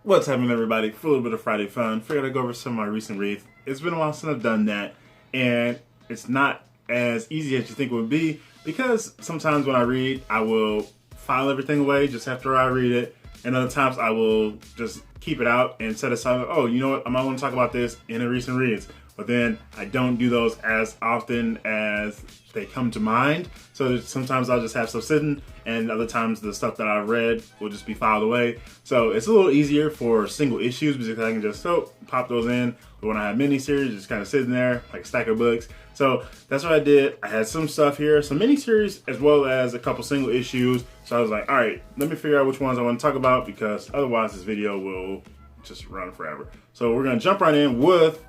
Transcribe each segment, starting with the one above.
What's happening, everybody? For a little bit of Friday fun, figured I'd go over some of my recent reads. It's been a while since I've done that, and it's not as easy as you think it would be, because sometimes when I read, I will file everything away just after I read it, and other times I will just keep it out and set aside, oh, you know what, I might want to talk about this in a recent reads. But then I don't do those as often as they come to mind. So sometimes I'll just have stuff sitting, and other times the stuff that I've read will just be filed away. So it's a little easier for single issues because I can just pop those in. But when I have miniseries, just kind of sitting there like a stack of books. So that's what I did. I had some stuff here, some miniseries as well as a couple single issues. So I was like, all right, let me figure out which ones I want to talk about, because otherwise this video will just run forever. So we're gonna jump right in with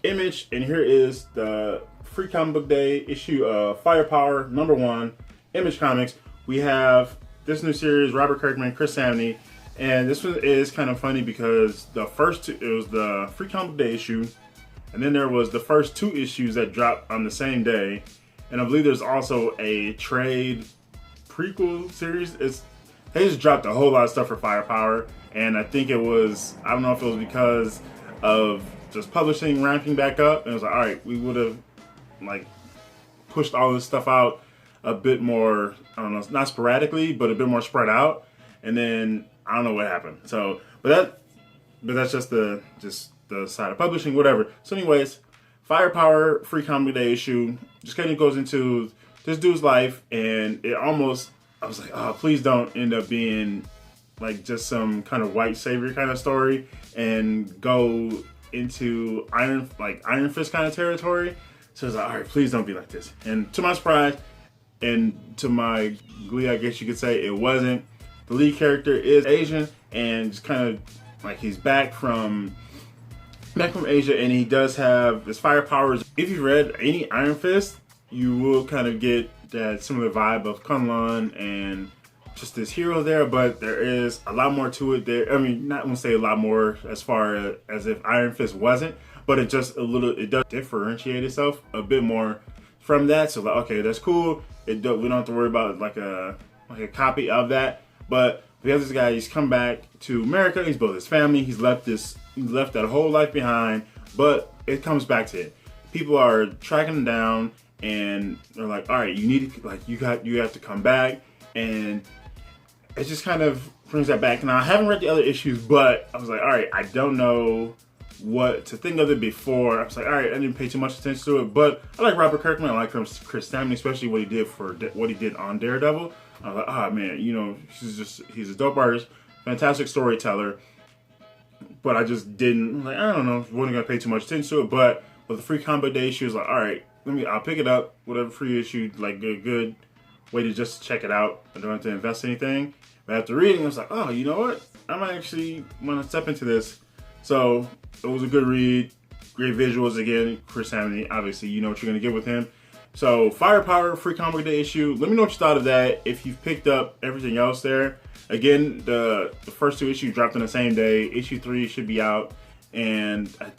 Image, and here is the Free Comic Book Day issue of Firepower #1, Image Comics. We have this new series, Robert Kirkman, Chris Samney, and this one is kind of funny because the first two, it was the Free Comic Book Day issue, and then there was the first two issues that dropped on the same day, and I believe there's also a trade prequel series. They just dropped a whole lot of stuff for Firepower, and I think it was, I don't know if it was because of just publishing ramping back up, and it was like, all right, we would have like pushed all this stuff out a bit more, I don't know, not sporadically, but a bit more spread out, and then I don't know what happened. So, but that's just the side of publishing, whatever. So anyways, Firepower Free Comic Day issue just kind of goes into this dude's life, and it almost, I was like, oh, please don't end up being like just some kind of white savior kind of story and go into Iron Fist kind of territory. So it's like, all right, please don't be like this. And to my surprise, and to my glee, I guess you could say, it wasn't. The lead character is Asian, and just kind of like he's back from Asia, and he does have his fire powers. If you've read any Iron Fist, you will kind of get that similar vibe of Kunlun and just this hero there, but there is a lot more to it there. I mean, not going to say a lot more as far as if Iron Fist wasn't, but it just it does differentiate itself a bit more from that. So like, okay, that's cool. We don't have to worry about like a copy of that. But we have this guy, he's come back to America, he's built his family, he left that whole life behind, but it comes back to it. People are tracking him down, and they're like, all right, you have to come back, and it just kind of brings that back. Now, I haven't read the other issues, but I was like, all right, I don't know what to think of it before. I was like, all right, I didn't pay too much attention to it, but I like Robert Kirkman, I like Chris Samney, especially what he did on Daredevil. I was like, oh man, you know, he's a dope artist, fantastic storyteller, but I just didn't, like, I don't know, wasn't gonna pay too much attention to it. But with the Free Comic Book Day issue, I was like, all right, I'll pick it up, whatever free issue, like a good way to just check it out. I don't have to invest anything. But after reading, I was like, oh, you know what? I might actually want to step into this. So it was a good read. Great visuals again. Chris Samney, obviously, you know what you're going to get with him. So Firepower, Free Comic Book Day issue. Let me know what you thought of that. If you've picked up everything else there. Again, the first two issues dropped on the same day. Issue 3 should be out. And I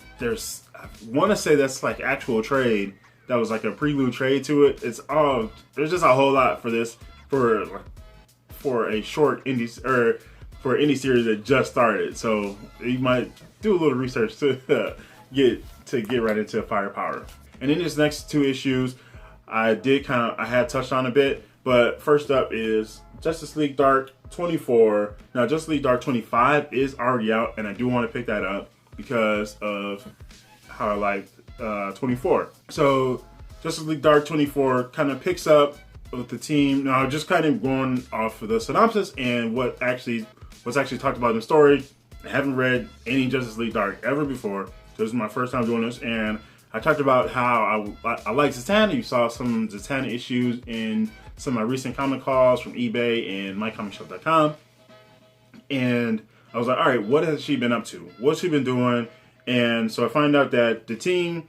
want to say that's like actual trade. That was like a prelude trade to it. There's just a whole lot for this, for a short indie, or for an indie series that just started. So you might do a little research to get right into Firepower. And in this next two issues, I had touched on a bit, but first up is Justice League Dark 24. Now, Justice League Dark 25 is already out, and I do want to pick that up because of how I like 24. So Justice League Dark 24 kind of picks up with the team. Now, just kind of going off of the synopsis and what's actually talked about in the story. I haven't read any Justice League Dark ever before. So this is my first time doing this, and I talked about how I like Zatanna. You saw some Zatanna issues in some of my recent comic calls from eBay and mycomicshop.com. And I was like, all right, what has she been up to? What's she been doing? And so I find out that the team,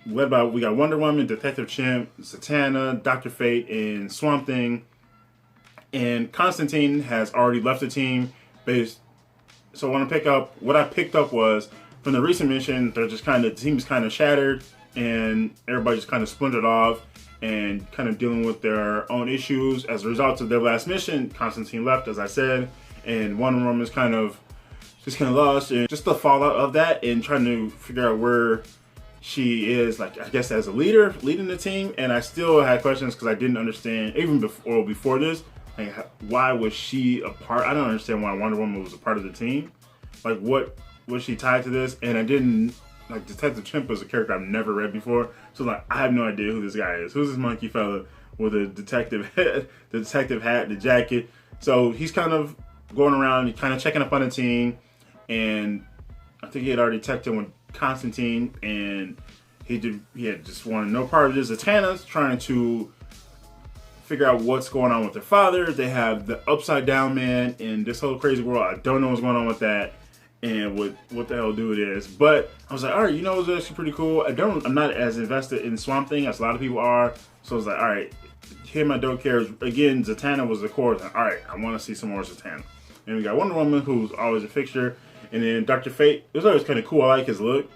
we got Wonder Woman, Detective Chimp, Zatanna, Dr. Fate, and Swamp Thing. And Constantine has already left the team. So what I picked up was, from the recent mission, the team's kind of shattered, and everybody just kind of splintered off and kind of dealing with their own issues. As a result of their last mission, Constantine left, as I said, and Wonder Woman's kind of just kind of lost, and just the fallout of that, and trying to figure out where she is, like, I guess as a leader, leading the team. And I still had questions because I didn't understand, even before this, like, why was she a part? I don't understand why Wonder Woman was a part of the team. Like, what was she tied to this? And I didn't, like, Detective Chimp was a character I've never read before. So, like, I have no idea who this guy is. Who's this monkey fella with a detective head, the detective hat, the jacket? So he's kind of going around, kind of checking up on the team. And I think he had already checked in with Constantine, and he had just wanted no part of this. Zatanna's trying to figure out what's going on with their father. They have the Upside Down Man in this whole crazy world. I don't know what's going on with that and what the hell dude is. But I was like, all right, you know, it's actually pretty cool. I'm not as invested in Swamp Thing as a lot of people are. So I was like, all right, him I don't care. Again, Zatanna was the core. All right, I want to see some more Zatanna. And we got Wonder Woman, who's always a fixture. And then Dr. Fate, it was always kind of cool. I like his look.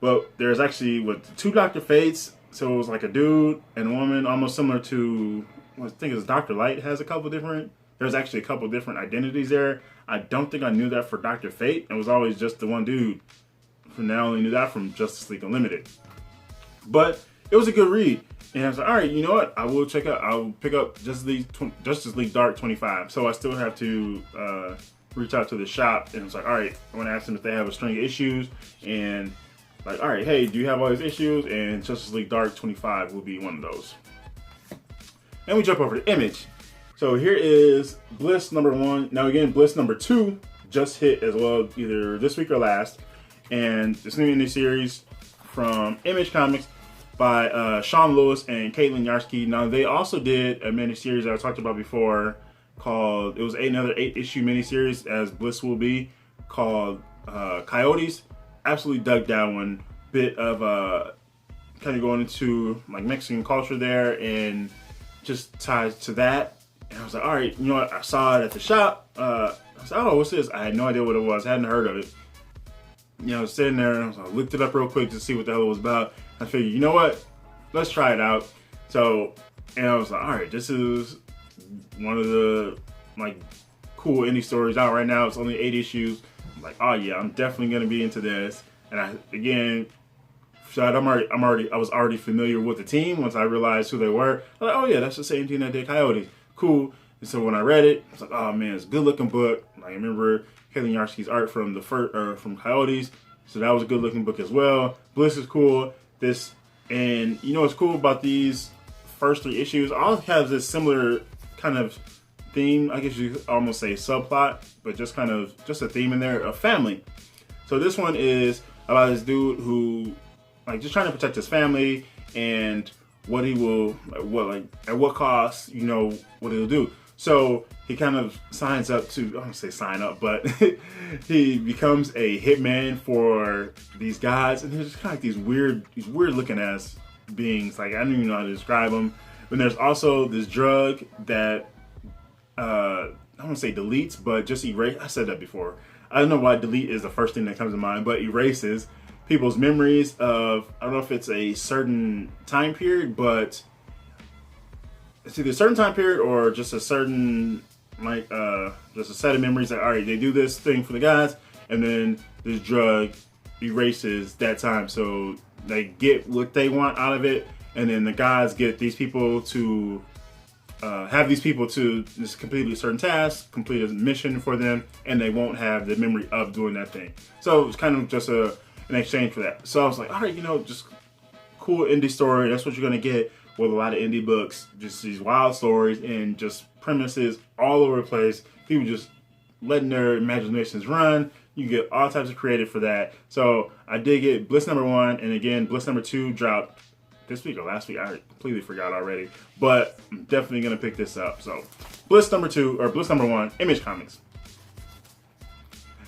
But there's actually, two Dr. Fates. So it was like a dude and a woman, almost similar to, I think it's Dr. Light has there's actually a couple different identities there. I don't think I knew that for Dr. Fate. It was always just the one dude. And I only knew that from Justice League Unlimited. But it was a good read. And I was like, all right, you know what? I'll pick up Justice League Dark 25. So I still have to reach out to the shop, and it's like, all right, I want to ask them if they have a string of issues, and like, all right, hey, do you have all these issues? And Justice League Dark 25 will be one of those. And we jump over to Image. So here is Bliss #1. Now again, Bliss #2 just hit as well, either this week or last, and this new miniseries from Image Comics by Sean Lewis and Caitlin Yarsky. Now they also did a miniseries that I talked about before, called, it was another 8-issue miniseries, as Bliss will be, called Coyotes. Absolutely dug that one. Bit of kind of going into like Mexican culture there, and just ties to that. And I was like, all right, you know what? I saw it at the shop. I was like, oh, what's this? I had no idea what it was. I hadn't heard of it. You know, I was sitting there, and I looked it up real quick to see what the hell it was about. I figured, you know what? Let's try it out. So, and I was like, all right, this is one of the like cool indie stories out right now. It's only 8 issues. I'm like, oh yeah, I'm definitely gonna be into this. And I was already familiar with the team once I realized who they were. I'm like, oh yeah, that's the same team that did Coyotes. Cool. And so when I read it, I was like, oh man, it's a good looking book. I remember Caitlin Yarsky's art from from Coyotes, so that was a good looking book as well. Bliss is cool. And you know what's cool about these first 3 issues? All have this similar kind of theme. I guess you could almost say subplot, but just a theme in there of family. So this one is about this dude who, like, just trying to protect his family, and what he will, at what cost, you know, what he'll do. So he kind of signs up to, I don't say sign up, but he becomes a hitman for these guys, and they're just kind of like these weird looking ass beings. Like, I don't even know how to describe them. But there's also this drug that, I don't want to say deletes, but just erase. I said that before. I don't know why delete is the first thing that comes to mind, but erases people's memories of, I don't know if it's a certain time period, but it's either a certain time period or just a certain, like, just a set of memories that, all right, they do this thing for the guys, and then this drug erases that time, so they get what they want out of it, and then the guys get these people to have these people to just complete a certain task, complete a mission for them, and they won't have the memory of doing that thing. So it's kind of just an exchange for that. So I was like, all right, you know, just cool indie story. That's what you're going to get with a lot of indie books. Just these wild stories and just premises all over the place. People just letting their imaginations run. You get all types of creative for that. So I did get Bliss #1, and again, Bliss #2 dropped this week or last week. I completely forgot already, but I'm definitely gonna pick this up. So Bliss #2 or Bliss #1, Image Comics.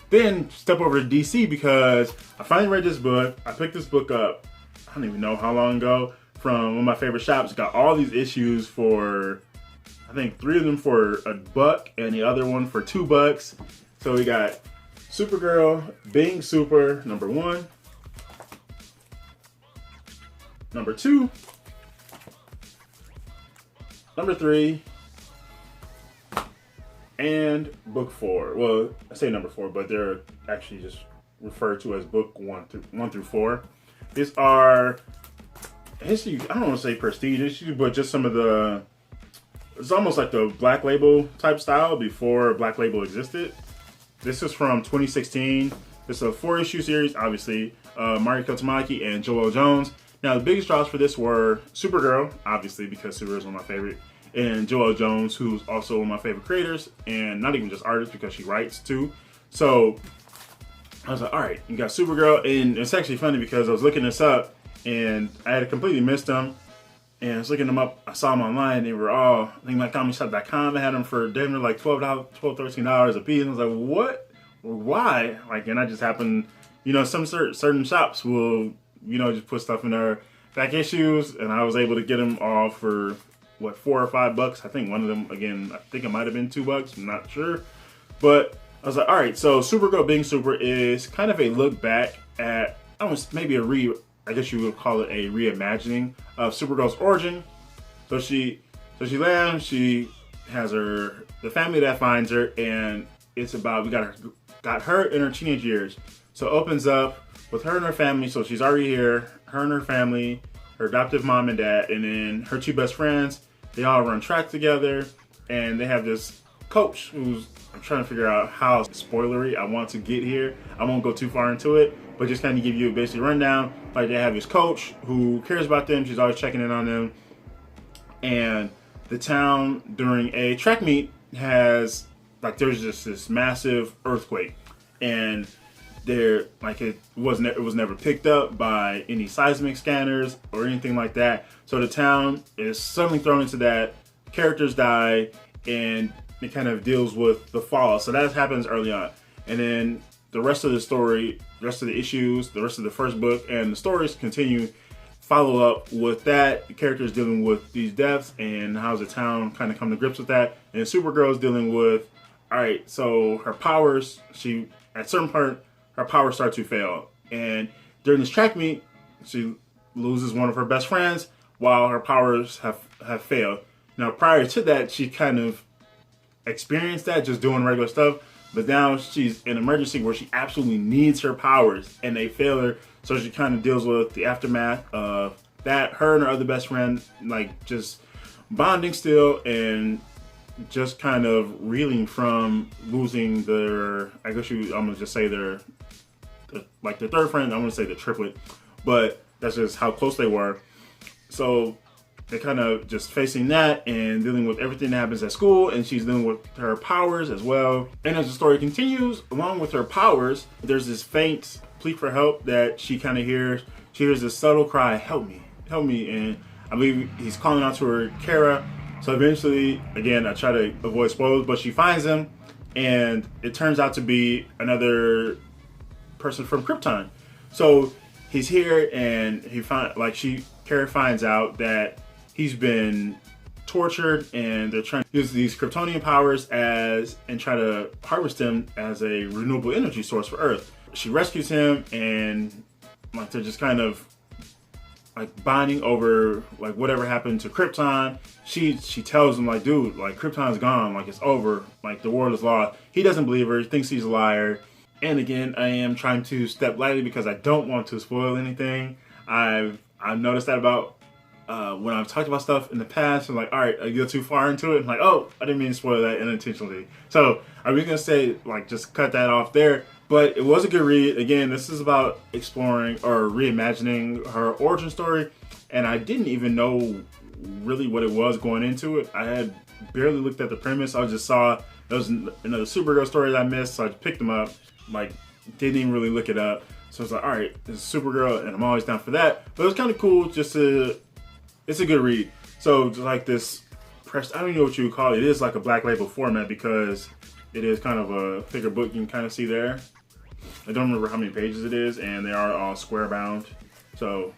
Then step over to DC because I finally read this book. I picked this book up, I don't even know how long ago, from one of my favorite shops. Got all these issues for, I think 3 of them for $1 and the other one for $2. So we got Supergirl Being Super #1, #2, #3, and book 4. Well, I say number 4, but they're actually just referred to as book 1 through 4. These are history. I don't want to say prestige issues, but just some of the. It's almost like the Black Label type style before Black Label existed. This is from 2016. It's a 4-issue series, obviously. Mariko Tamaki and Joel Jones. Now, the biggest draws for this were Supergirl, obviously, because Supergirl is one of my favorite, and Joel Jones, who's also one of my favorite creators, and not even just artists, because she writes too. So I was like, all right, you got Supergirl, and it's actually funny because I was looking this up, and I had completely missed them, and I was looking them up. I saw them online. They were all, I think, like ComicShop.com. I had them for damn near like $12, $13 a piece, and I was like, what? Why? Like, and I just happened, you know, some certain shops will, you know, just put stuff in their back issues, and I was able to get them all for what, $4 or $5. I think one of them, again, I think it might have been $2. I'm not sure, but I was like, all right. So Supergirl Being Super is kind of a look back at, I don't know, maybe I guess you would call it a reimagining of Supergirl's origin. So she lands. She has the family that finds her, and it's about we got her in her teenage years. So it opens up with her and her family. So she's already here, her and her family, her adoptive mom and dad, and then her 2 best friends. They all run track together, and they have this coach who's, I'm trying to figure out how spoilery I want to get here. I won't go too far into it, but just kind of give you a basic rundown. Like, they have this coach who cares about them. She's always checking in on them. And the town, during a track meet, has, like, there's just this massive earthquake. And it was never picked up by any seismic scanners or anything like that. So the town is suddenly thrown into that. Characters die, and it kind of deals with the fallout. So that happens early on, and then the rest of the story, the rest of the issues, the rest of the first book, and the stories follow up with that. The characters dealing with these deaths and how's the town kind of come to grips with that. And Supergirl's dealing with, all right, so her powers. At certain point, her powers start to fail, and during this track meet, she loses one of her best friends while her powers have failed. Now, prior to that, she kind of experienced that just doing regular stuff, but now she's in an emergency where she absolutely needs her powers, and they fail her. So she kind of deals with the aftermath of that. Her and her other best friend, like, just bonding still, and just kind of reeling from losing their, I guess I'm gonna just say their third friend. I'm gonna say the triplet, but that's just how close they were. So they're kind of just facing that and dealing with everything that happens at school, and she's dealing with her powers as well. And as the story continues, along with her powers, there's this faint plea for help that she kind of hears. She hears this subtle cry, help me, and I believe he's calling out to her, Kara. So eventually, again, I try to avoid spoilers, but she finds him, and it turns out to be another person from Krypton. So he's here, and Kara finds out that he's been tortured, and they're trying to use these Kryptonian powers and try to harvest them as a renewable energy source for Earth. She rescues him, and like they're just kind of like bonding over like whatever happened to Krypton. She tells him, like, dude, like, Krypton's gone, like, it's over, like, the world is lost. He doesn't believe her, he thinks he's a liar. And again, I am trying to step lightly because I don't want to spoil anything. I've noticed that about when I've talked about stuff in the past. I'm like, all right, I go too far into it. I'm like, oh, I didn't mean to spoil that unintentionally. So I was gonna say, like, just cut that off there. But it was a good read. Again, this is about exploring or reimagining her origin story, and I didn't even know really what it was going into it. I had barely looked at the premise. I just saw there was another Supergirl story that I missed, so I just picked them up. Like, didn't even really look it up. So I was like, all right, this is Supergirl, and I'm always down for that. But it was kind of cool. It's a good read. So like this press, I don't know what you would call it. It is like a Black Label format because it is kind of a thicker book. You can kind of see there. I don't remember how many pages it is, and they are all square bound. So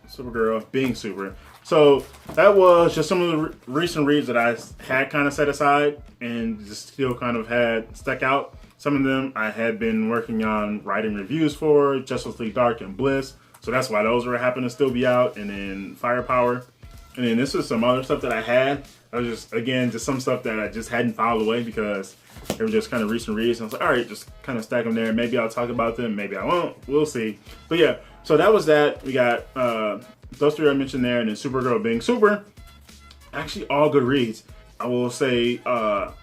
Supergirl Being Super. So that was just some of the recent reads that I had kind of set aside and just still kind of had stuck out. Some of them I had been working on writing reviews for, Justice League Dark and Bliss. So that's why those were happening to still be out. And then Firepower. And then this is some other stuff that I had I was just, again, just some stuff that I just hadn't filed away because they were just kind of recent reads. And I was like, all right, just kind of stack them there. Maybe I'll talk about them. Maybe I won't. We'll see. But yeah, so that was that. We got those three I mentioned there, and then Supergirl being super. Actually, all good reads. I will say, I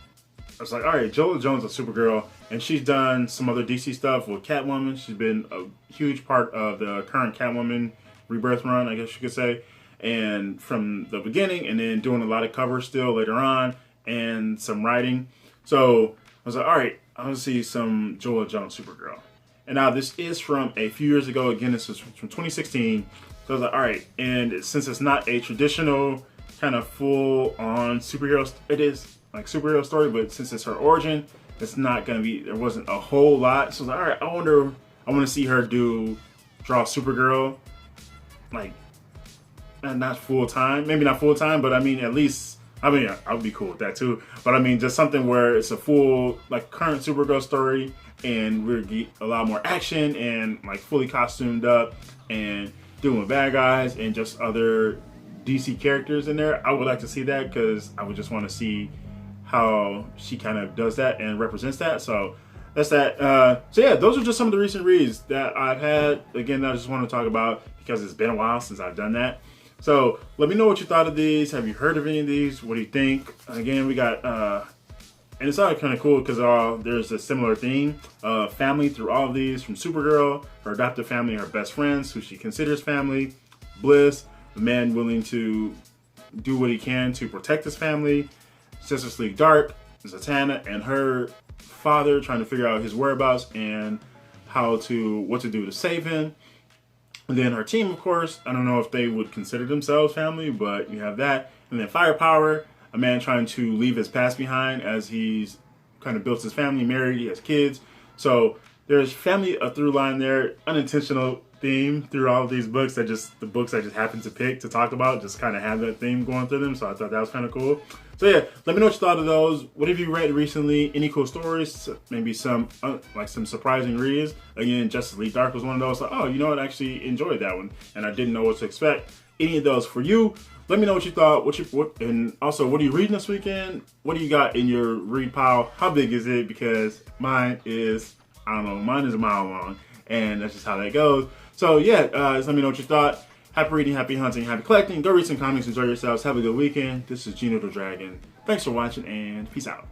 was like, all right, Jola Jones is Supergirl, and she's done some other DC stuff with Catwoman. She's been a huge part of the current Catwoman rebirth run, I guess you could say. And from the beginning, and then doing a lot of covers still later on, and some writing. So I was like, all right, I want to see some Jola Jones Supergirl. And now this is from a few years ago. Again, this is from 2016. So I was like, all right, and since it's not a traditional kind of full-on superhero, it is like superhero story, but since it's her origin, it's not gonna be. There wasn't a whole lot. So I was like, all right, I want to see her draw Supergirl, like. And not full time, maybe not full time, but I mean, at least, I mean, I would be cool with that too. But I mean, just something where it's a full, like, current Supergirl story, and we're get a lot more action and like fully costumed up and dealing with bad guys and just other DC characters in there. I would like to see that because I would just want to see how she kind of does that and represents that. So that's that. So yeah, those are just some of the recent reads that I've had. Again, I just want to talk about because it's been a while since I've done that. So let me know what you thought of these. Have you heard of any of these? What do you think? Again, we got, and it's all kind of cool because there's a similar theme of family through all of these, from Supergirl, her adoptive family, her best friends, who she considers family, Bliss, the man willing to do what he can to protect his family, Justice League Dark, Zatanna, and her father trying to figure out his whereabouts and what to do to save him. And then her team, of course, I don't know if they would consider themselves family, but you have that. And then Firepower, a man trying to leave his past behind as he's kind of built his family, married, he has kids. So there's family, a through line there, unintentional theme through all of these books the books I just happened to pick to talk about just kind of have that theme going through them. So I thought that was kind of cool. So yeah, let me know what you thought of those. What have you read recently? Any cool stories? Maybe some some surprising reads. Again, Justice League Dark was one of those. Like, oh, you know what? I actually enjoyed that one, and I didn't know what to expect. Any of those for you? Let me know what you thought. And also, what are you reading this weekend? What do you got in your read pile? How big is it? Because mine is, I don't know, mine is a mile long, and that's just how that goes. So yeah, just let me know what you thought. Happy reading, happy hunting, happy collecting. Go read some comics, enjoy yourselves. Have a good weekend. This is GENOTHADRAGON. Thanks for watching, and peace out.